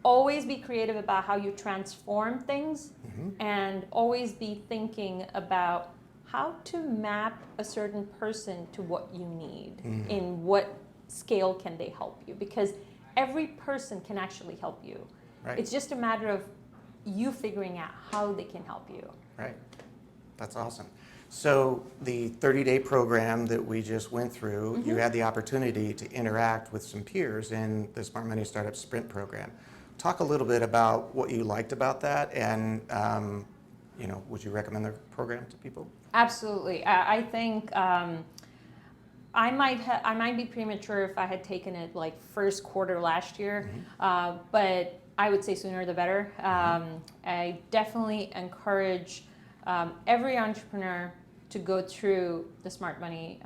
always be creative about how you transform things and always be thinking about how to map a certain person to what you need. In what scale can they help you? Because every person can actually help you. Right. It's just a matter of you figuring out how they can help you. Right. That's awesome. So the 30-day program that we just went through, you had the opportunity to interact with some peers in the Smart Money Startup Sprint program. Talk a little bit about what you liked about that, and would you recommend the program to people? Absolutely. I think I might be premature if I had taken it like first quarter last year, but I would say sooner the better. I definitely encourage every entrepreneur to go through the Smart Money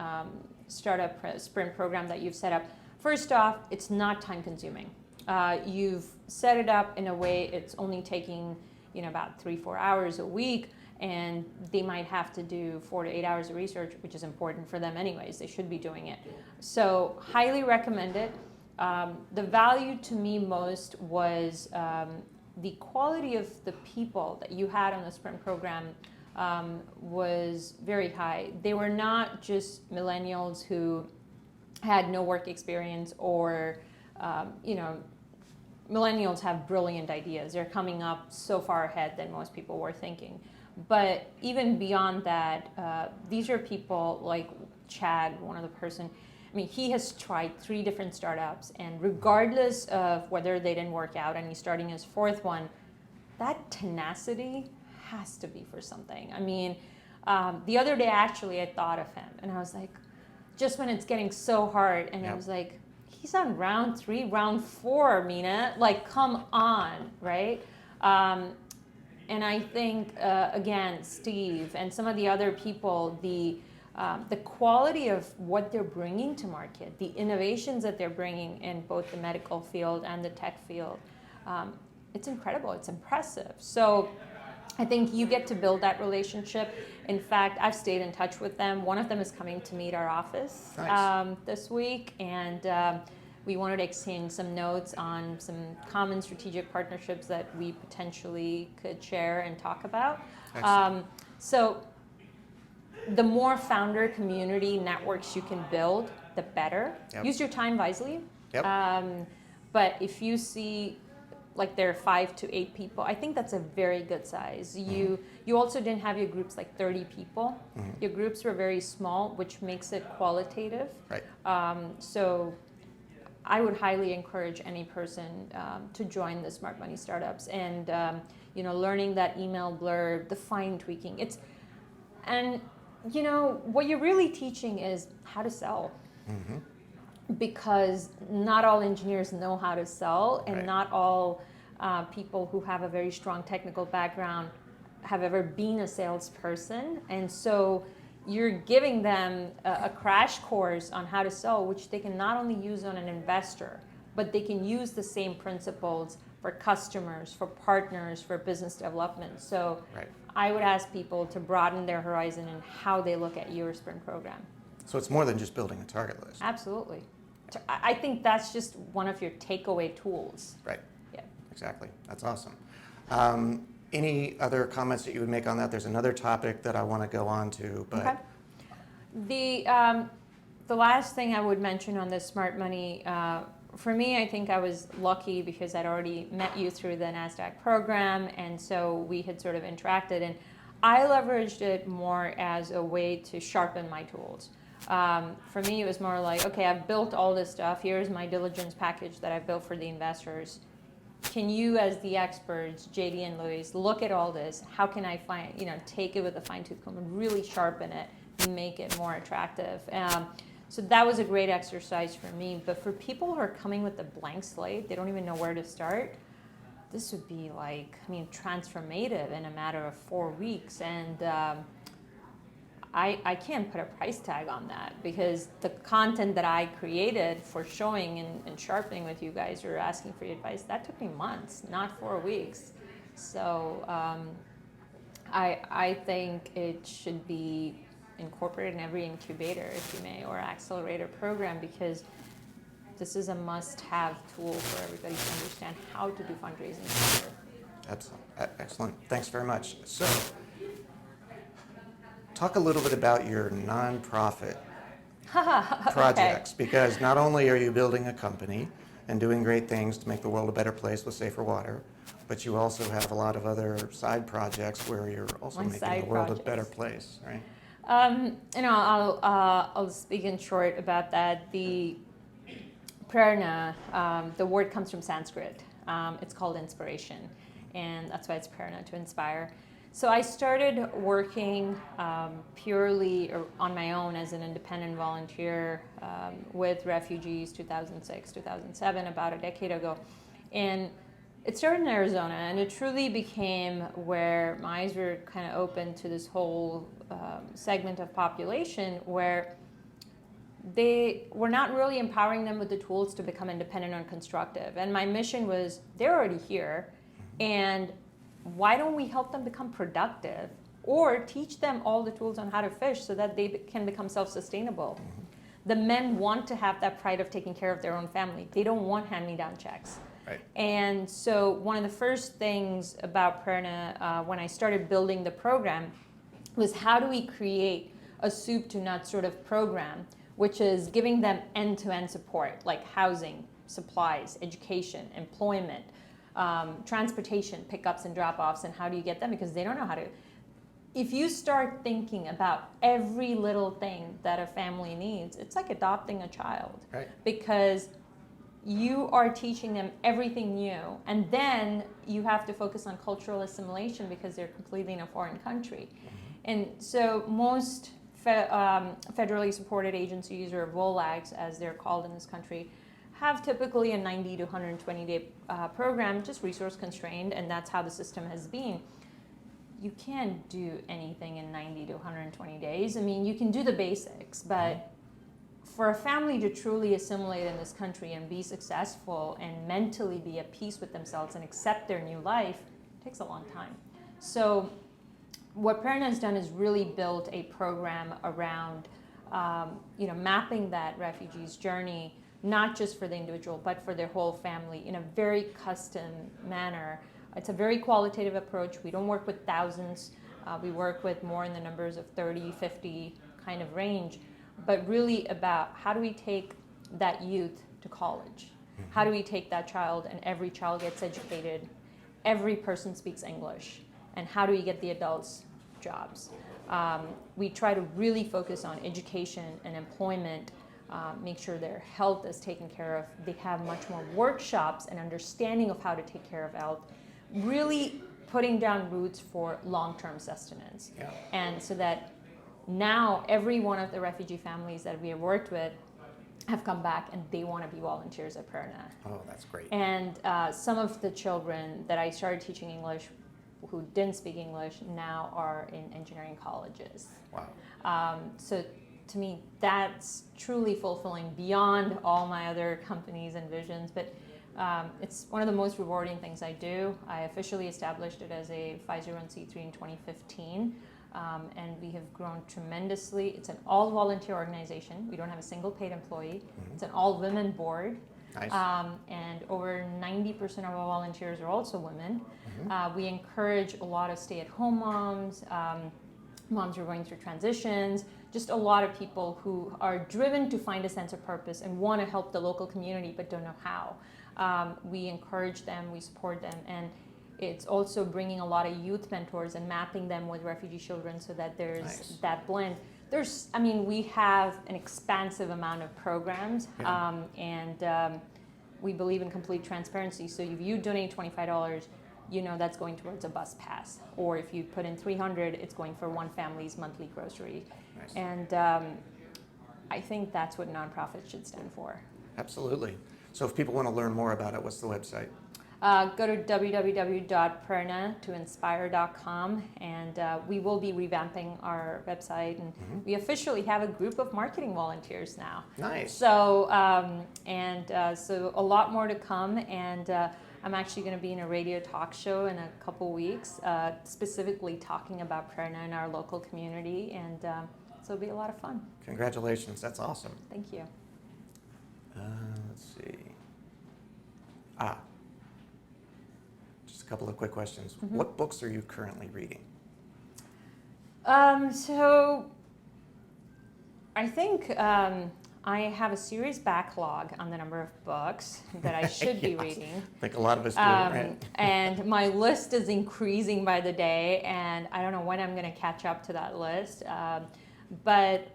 Startup Sprint program that you've set up. First off, it's not time consuming. You've set it up in a way it's only taking about 3-4 hours a week, and they might have to do 4 to 8 hours of research, which is important for them anyways. They should be doing it. So highly recommend it. The value to me most was the quality of the people that you had on the Sprint program was very high. They were not just millennials who had no work experience or, millennials have brilliant ideas. They're coming up so far ahead than most people were thinking. But even beyond that, these are people like Chad, one of the person. I mean, he has tried 3 different startups, and regardless of whether they didn't work out and he's starting his 4th one, that tenacity has to be for something. I mean, the other day actually I thought of him, and I was like, just when it's getting so hard, and I was like, he's on round 3, round 4, Meena, like come on, right? And I think, again, Steve and some of the other people, the quality of what they're bringing to market, the innovations that they're bringing in both the medical field and the tech field, it's incredible. It's impressive. So I think you get to build that relationship. In fact, I've stayed in touch with them. One of them is coming to meet our office this week, and we wanted to exchange some notes on some common strategic partnerships that we potentially could share and talk about. So the more founder community networks you can build, the better. Yep. Use your time wisely. Yep. But if you see like there are 5 to 8 people, I think that's a very good size. You also didn't have your groups like 30 people. Your groups were very small, which makes it qualitative. Right. So I would highly encourage any person to join the Smart Money Startups and learning that email blurb, the fine tweaking. What you're really teaching is how to sell. Because not all engineers know how to sell, and not all people who have a very strong technical background have ever been a salesperson. And so you're giving them a crash course on how to sell, which they can not only use on an investor, but they can use the same principles for customers, for partners, for business development. So I would ask people to broaden their horizon in how they look at your sprint program. So it's more than just building a target list. Absolutely. I think that's just one of your takeaway tools. Right. Yeah. Exactly. That's awesome. Any other comments that you would make on that? There's another topic that I want to go on to, but the last thing I would mention on this Smart Money, for me, I think I was lucky because I'd already met you through the NASDAQ program, and so we had sort of interacted, and I leveraged it more as a way to sharpen my tools. For me, it was more like, okay, I've built all this stuff. Here's my diligence package that I've built for the investors. Can you, as the experts, JD and Louis, look at all this? How can I take it with a fine-tooth comb and really sharpen it and make it more attractive? So that was a great exercise for me. But for people who are coming with a blank slate, they don't even know where to start, this would be transformative in a matter of 4 weeks. And I can't put a price tag on that, because the content that I created for showing and sharpening with you guys or asking for your advice, that took me months, not 4 weeks. So I think it should be incorporated in every incubator, if you may, or accelerator program, because this is a must-have tool for everybody to understand how to do fundraising better. Excellent. Thanks very much. So, talk a little bit about your nonprofit projects, because not only are you building a company and doing great things to make the world a better place with safer water, but you also have a lot of other side projects where you're also making the world a better place, right? I'll speak in short about that. The prerna, the word comes from Sanskrit. It's called inspiration, and that's why it's prerna, to inspire. So I started working purely on my own as an independent volunteer with refugees 2006, 2007, about a decade ago. And it started in Arizona, and it truly became where my eyes were kind of open to this whole segment of population where they were not really empowering them with the tools to become independent and constructive. And my mission was, they're already here, and why don't we help them become productive, or teach them all the tools on how to fish so that they can become self-sustainable. The men want to have that pride of taking care of their own family. They don't want hand-me-down checks. Right. And so one of the first things about Prerna when I started building the program was, how do we create a soup to nuts sort of program, which is giving them end-to-end support, like housing, supplies, education, employment, transportation, pickups and drop-offs, and how do you get them? Because they don't know how to. If you start thinking about every little thing that a family needs, it's like adopting a child. Right. Because you are teaching them everything new, and then you have to focus on cultural assimilation because they're completely in a foreign country. And so most federally supported agencies, or VOLAGs as they're called in this country, have typically a 90 to 120 day program, just resource constrained, and that's how the system has been. you can't do anything in 90 to 120 days. I mean, you can do the basics, but for a family to truly assimilate in this country and be successful and mentally be at peace with themselves and accept their new life, it takes a long time. So what Prerna has done is really built a program around mapping that refugee's journey, not just for the individual, but for their whole family in a very custom manner. It's a very qualitative approach. We don't work with thousands. We work with more in the numbers of 30, 50 kind of range, but really about how do we take that youth to college? How do we take that child and every child gets educated, every person speaks English, and how do we get the adults jobs? We try to really focus on education and employment, make sure their health is taken care of. They have much more workshops and understanding of how to take care of health, really putting down roots for long-term sustenance. Yeah. And so that now every one of the refugee families that we have worked with have come back and they want to be volunteers at Prerna. Oh, that's great. And some of the children that I started teaching English who didn't speak English now are in engineering colleges. Wow. So to me, that's truly fulfilling beyond all my other companies and visions. But it's one of the most rewarding things I do. I officially established it as a 501c3 in 2015. And we have grown tremendously. It's an all-volunteer organization. We don't have a single paid employee. It's an all-women board. Nice. And over 90% of our volunteers are also women. We encourage a lot of stay-at-home moms, moms who are going through transitions, just a lot of people who are driven to find a sense of purpose and want to help the local community but don't know how. We encourage them, we support them, and it's also bringing a lot of youth mentors and mapping them with refugee children so that there's that blend. We have an expansive amount of programs, and we believe in complete transparency. So if you donate $25, that's going towards a bus pass. Or if you put in $300, it's going for one family's monthly grocery. Nice. And I think that's what nonprofits should stand for. Absolutely. So if people want to learn more about it, what's the website? Go to www.prerna2inspire.com, and we will be revamping our website, and we officially have a group of marketing volunteers now. Nice. So so a lot more to come, and I'm actually going to be in a radio talk show in a couple weeks, specifically talking about Prerna in our local community, and so it'll be a lot of fun. Congratulations. That's awesome. Thank you. Let's see. Just a couple of quick questions. What books are you currently reading? So I think I have a serious backlog on the number of books that I should be reading. I think a lot of us do, right? And my list is increasing by the day, and I don't know when I'm going to catch up to that list. But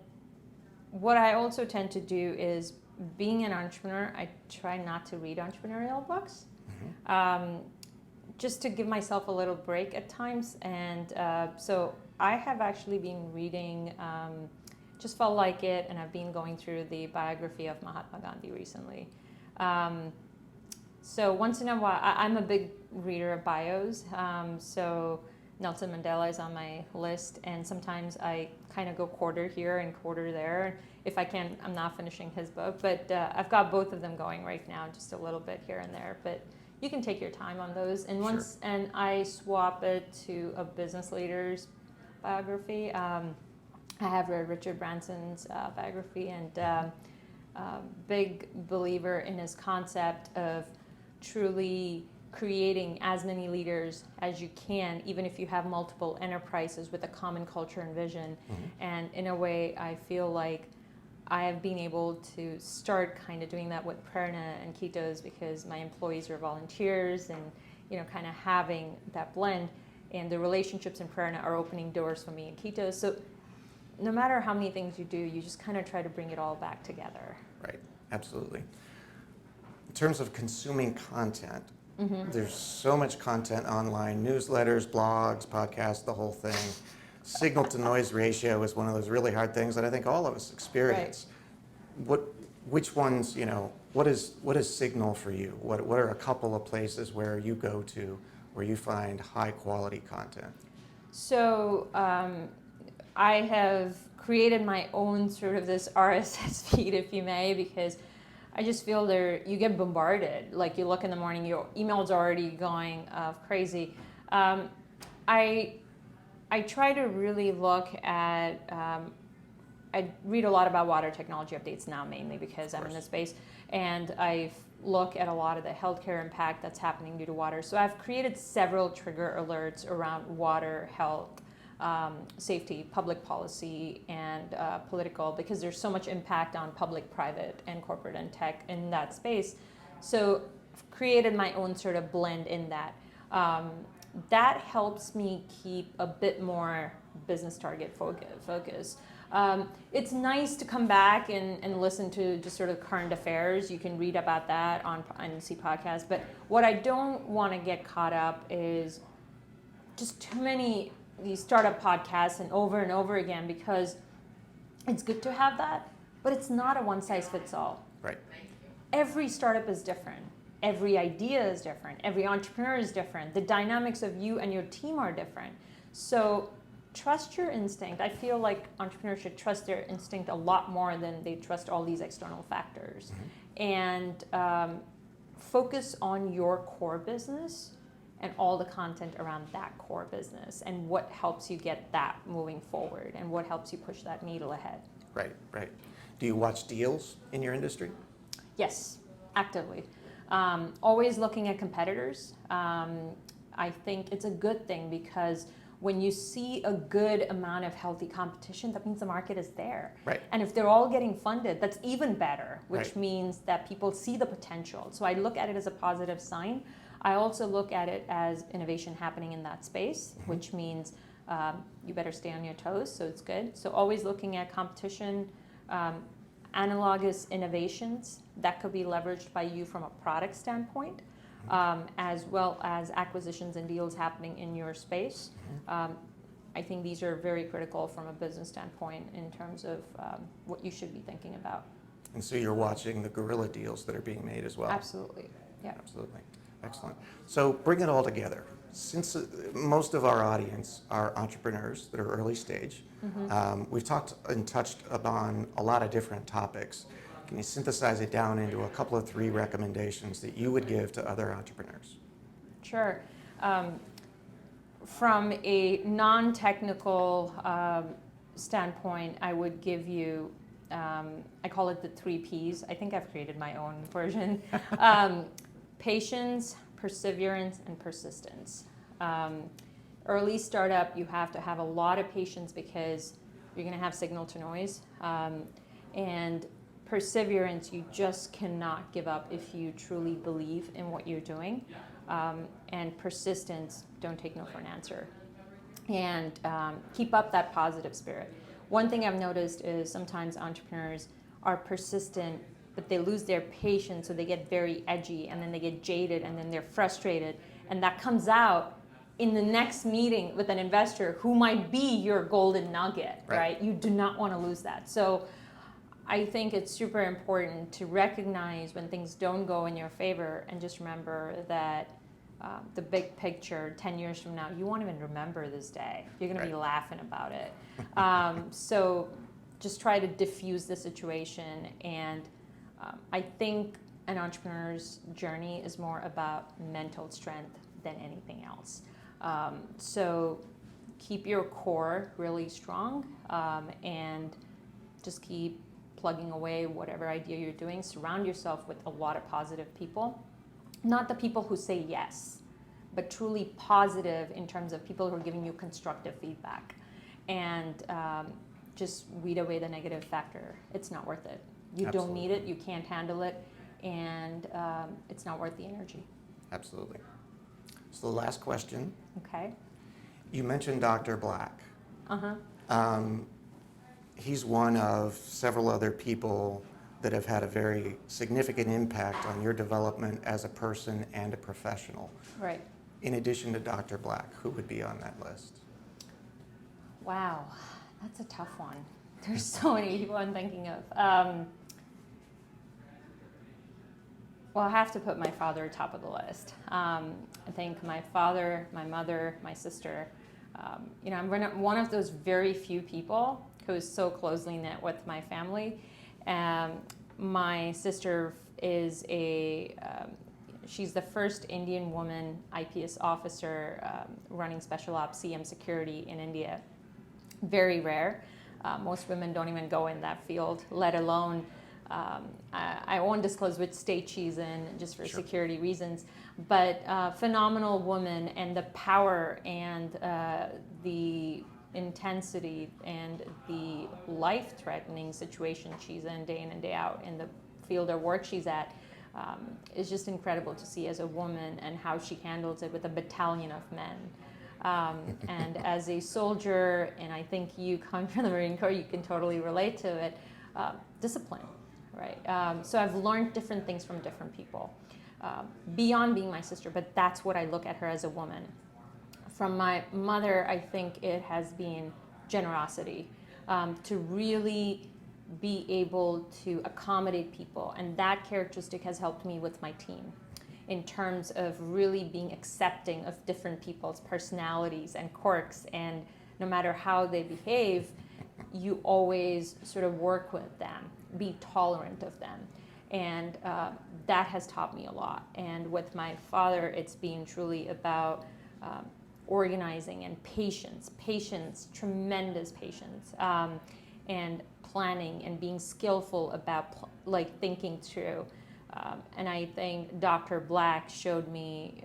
what I also tend to do is, being an entrepreneur, I try not to read entrepreneurial books. Just to give myself a little break at times. And so I have actually been reading, just felt like it, and I've been going through the biography of Mahatma Gandhi recently. So once in a while, I'm a big reader of bios. So Nelson Mandela is on my list, and sometimes I kind of go quarter here and quarter there. If I can, I'm not finishing his book, but I've got both of them going right now, just a little bit here and there. But you can take your time on those. And and I swap it to a business leader's biography. I have read Richard Branson's biography, and big believer in his concept of truly creating as many leaders as you can, even if you have multiple enterprises with a common culture and vision. And in a way, I feel like I have been able to start kind of doing that with Prerna and KETOS, because my employees are volunteers, and kind of having that blend, and the relationships in Prerna are opening doors for me in KETOS. So no matter how many things you do, you just kind of try to bring it all back together. Right, absolutely. In terms of consuming content, there's so much content online, newsletters, blogs, podcasts, the whole thing. Signal to noise ratio is one of those really hard things that I think all of us experience. Right. Which ones, what is Signal for you? What are a couple of places where you go to where you find high quality content? So I have created my own sort of this RSS feed, if you may, because I just feel you get bombarded. Like you look in the morning, your email's already going crazy. I try to really look at, I read a lot about water technology updates now, mainly because I'm in this space, and I look at a lot of the healthcare impact that's happening due to water. So I've created several trigger alerts around water, health, safety, public policy, and political, because there's so much impact on public, private, and corporate and tech in that space. So I've created my own sort of blend in that. That helps me keep a bit more business target focus. It's nice to come back and listen to just sort of current affairs. You can read about that on NC Podcast. But what I don't want to get caught up is just too many these startup podcasts and over again, because it's good to have that, but it's not a one size fits all. Right. Every startup is different. Every idea is different. Every entrepreneur is different. The dynamics of you and your team are different. So trust your instinct. I feel like entrepreneurs should trust their instinct a lot more than they trust all these external factors. And focus on your core business and all the content around that core business and what helps you get that moving forward and what helps you push that needle ahead. Right. Do you watch deals in your industry? Yes, actively. Always looking at competitors. I think it's a good thing, because when you see a good amount of healthy competition, that means the market is there. Right. And if they're all getting funded, that's even better, which Right. means that people see the potential. So I look at it as a positive sign. I also look at it as innovation happening in that space, which means you better stay on your toes, so it's good. So always looking at competition, analogous innovations that could be leveraged by you from a product standpoint, as well as acquisitions and deals happening in your space. I think these are very critical from a business standpoint in terms of what you should be thinking about. And so you're watching the guerrilla deals that are being made as well? Absolutely, yeah. Absolutely. Excellent. So bring it all together. Since most of our audience are entrepreneurs that are early stage, we've talked and touched upon a lot of different topics. Can you synthesize it down into a couple of 3 recommendations that you would give to other entrepreneurs? Sure. From a non-technical standpoint, I would give you, I call it the 3 Ps. I think I've created my own version. Patience, perseverance, and persistence. Early startup, you have to have a lot of patience because you're going to have signal to noise. And perseverance, you just cannot give up if you truly believe in what you're doing. And persistence, don't take no for an answer. And keep up that positive spirit. One thing I've noticed is sometimes entrepreneurs are persistent, but they lose their patience, so they get very edgy, and then they get jaded, and then they're frustrated. And that comes out in the next meeting with an investor who might be your golden nugget, right? You do not want to lose that. So I think it's super important to recognize when things don't go in your favor, and just remember that the big picture, 10 years from now, you won't even remember this day. You're going to be laughing about it. So just try to diffuse the situation. And I think an entrepreneur's journey is more about mental strength than anything else. So keep your core really strong, and just keep plugging away whatever idea you're doing. Surround yourself with a lot of positive people. Not the people who say yes, but truly positive in terms of people who are giving you constructive feedback. And just weed away the negative factor. It's not worth it. You don't need it, you can't handle it, and it's not worth the energy. Absolutely. So the last question. Okay. You mentioned Dr. Black. Uh-huh. He's one of several other people that have had a very significant impact on your development as a person and a professional. Right. In addition to Dr. Black, who would be on that list? Wow, that's a tough one. There's so many people I'm thinking of. Well, I have to put my father top of the list. I think my father, my mother, my sister, I'm one of those very few people who is so closely knit with my family. My sister is she's the first Indian woman IPS officer running special ops CM security in India. Very rare. Most women don't even go in that field, let alone, I won't disclose which state she's in just for security reasons, but phenomenal woman, and the power and the intensity and the life-threatening situation she's in day and day out in the field of work she's at is just incredible to see as a woman, and how she handles it with a battalion of men. And as a soldier, and I think you come from the Marine Corps, you can totally relate to it, discipline, right? So I've learned different things from different people, beyond being my sister, but that's what I look at her as a woman. From my mother, I think it has been generosity, to really be able to accommodate people, and that characteristic has helped me with my team in terms of really being accepting of different people's personalities and quirks, and no matter how they behave, you always sort of work with them, be tolerant of them, and that has taught me a lot. And with my father, it's been truly about organizing and patience, tremendous patience, and planning, and being skillful about thinking through. And I think Dr. Black showed me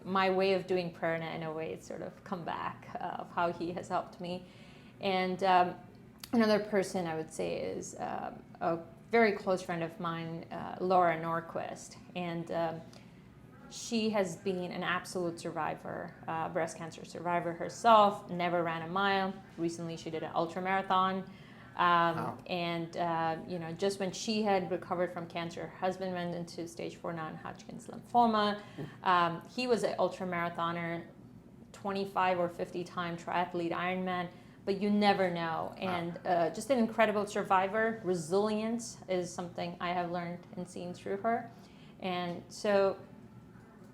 my way of doing prana in a way. It's sort of come back of how he has helped me. And another person I would say is a very close friend of mine, Laura Norquist. And she has been an absolute survivor, breast cancer survivor herself, never ran a mile. Recently she did an ultra marathon. Wow. And just when she had recovered from cancer, her husband went into stage 4 non-Hodgkin's lymphoma. He was an ultra marathoner, 25 or 50 time triathlete Ironman, but you never know. And just an incredible survivor. Resilience is something I have learned and seen through her. And so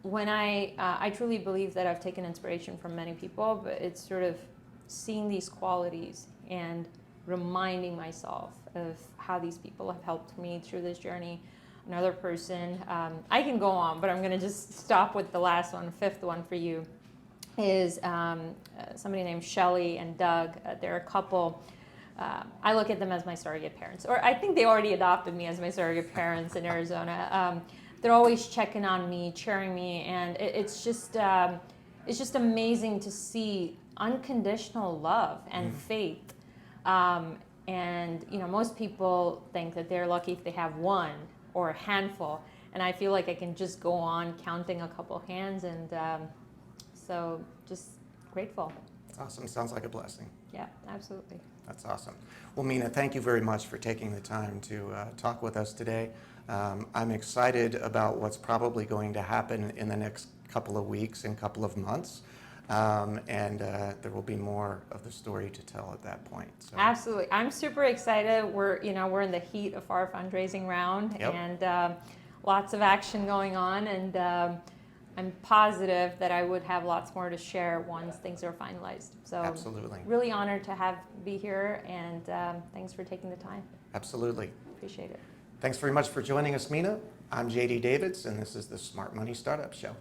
when I truly believe that I've taken inspiration from many people, but it's sort of seeing these qualities and reminding myself of how these people have helped me through this journey. Another person, I can go on, but I'm going to just stop with the last one, fifth one for you, is somebody named Shelly and Doug. They're a couple. I look at them as my surrogate parents, or I think they already adopted me as my surrogate parents in Arizona. They're always checking on me, cheering me, and it's just amazing to see unconditional love and faith. And most people think that they're lucky if they have one or a handful, and I feel like I can just go on counting a couple hands, and so just grateful. Awesome. Sounds like a blessing. Yeah, absolutely. That's awesome. Well, Meena, thank you very much for taking the time to talk with us today. I'm excited about what's probably going to happen in the next couple of weeks and couple of months. And there will be more of the story to tell at that point. So. Absolutely. I'm super excited. We're in the heat of our fundraising round, and lots of action going on, and I'm positive that I would have lots more to share once things are finalized. So absolutely. Really honored to be here, and thanks for taking the time. Absolutely. Appreciate it. Thanks very much for joining us, Meena. I'm JD Davids, and this is the Smart Money Startup Show.